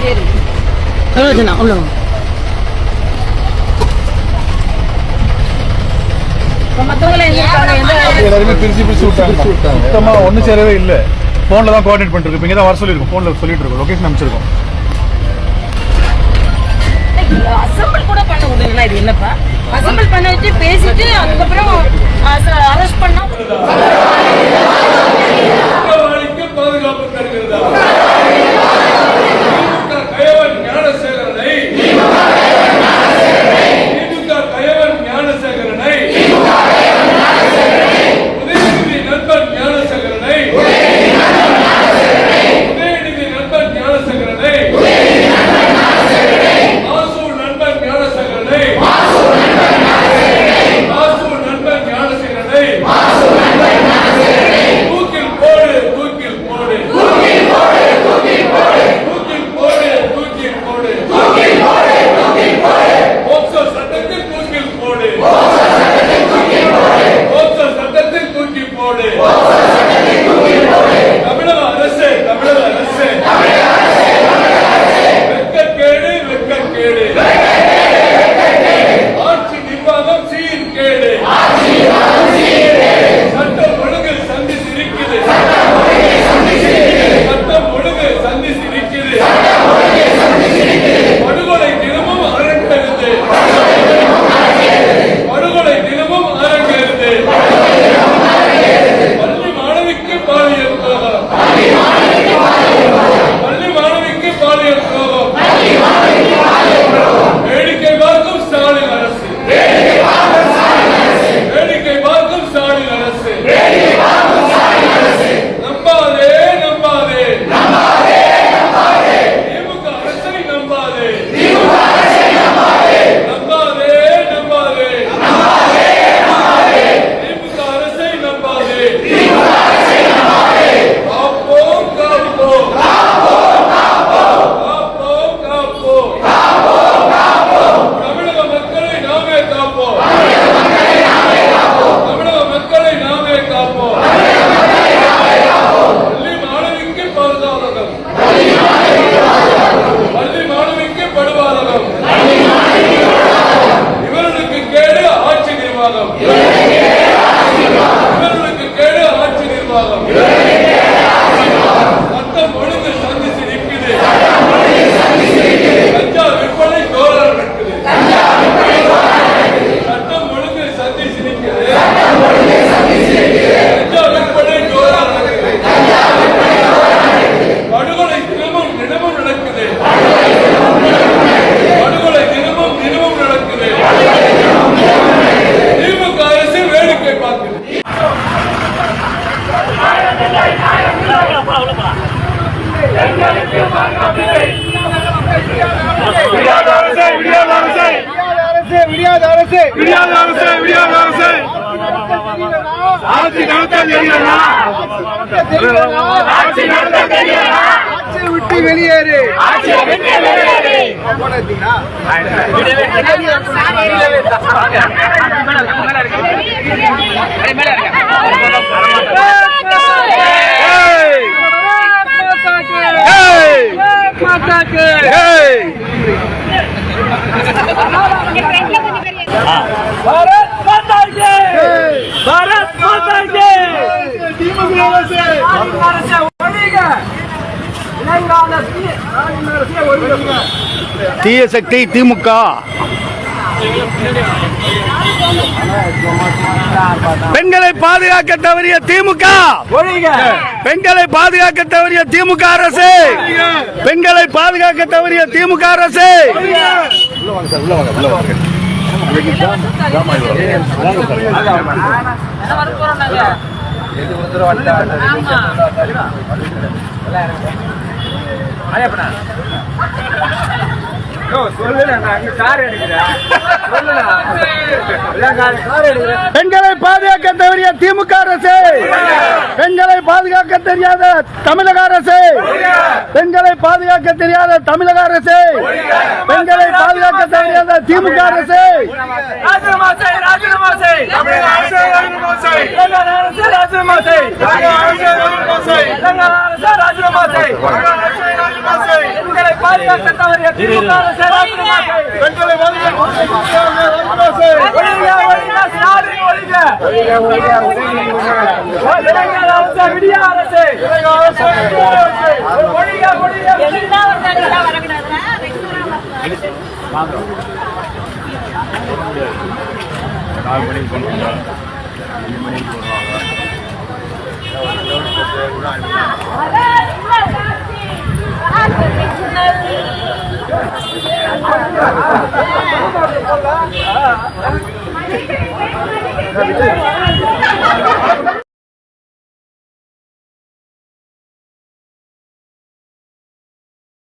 சரி கலோஜனா உள்ள எல்லாருமே பிரிச்சு விட்டாங்க. சுத்தமா ஒன்றும் சேரவே இல்லை. ஃபோனில் தான் கோஆர்டினேட் பண்ணிட்டு இருக்கோம். இங்கே தான் வர சொல்லியிருக்கோம். ஃபோனில் சொல்லிட்டு இருக்கோம். லொகேஷன் அமைச்சிருக்கோம். அசம்பிள் கூட பண்ண முடியல. இது என்னப்பா அசம்பிள் பண்ண வச்சு பேசிட்டு அதுக்கப்புறம் அரெஸ்ட் பண்ணா பாதுகாப்பு தருகிறதா? விட்டு வெளியேறு. भारत माता की भारत माता की தீய சக்தி திமுக. பெண்களை பாதுகாக்க தவறிய திமுக. பெண்களை பாதுகாக்க தவறிய திமுக அரசு. பெண்களை பாதுகாக்க தவறிய திமுக அரசு. பெண்களை பாதுகாக்க தவறிய திமுக அரசு. பெண்களை பாதுகாக்க தெரியாத தமிழக அரசு. பெண்களை பாதுகாக்க தெரியாத தமிழக அரசு. பெண்களை பாதுகாக்க தெரியாத திமுக அரசு. ராஜினாமா செய், ராஜினாமா செய். தமிழக அரசு ராஜினாமா செய். தெலுங்கானா அரசு ராஜினாமா செய். தெலுங்கானா அரசு ராஜினாமா செய். தெலுங்கானா அரசு ராஜினாமா செய். தெலுங்கானா அரசு ராஜினாமா செய். பெண்களை பாதுகாக்க தவறிய திமுக அரசு ராஜினாமா செய். பெண்களை பாதுகாக்க ராஜினாமா செய். ஒழிக, ஒழிக, ஸ்டாலின் ஒழிக. இளைஞர் அரசு, விடிய அரசு. ஒழிக, ஒழிக. எல்லாம் வரக்கூடாதுன்னா விஜய்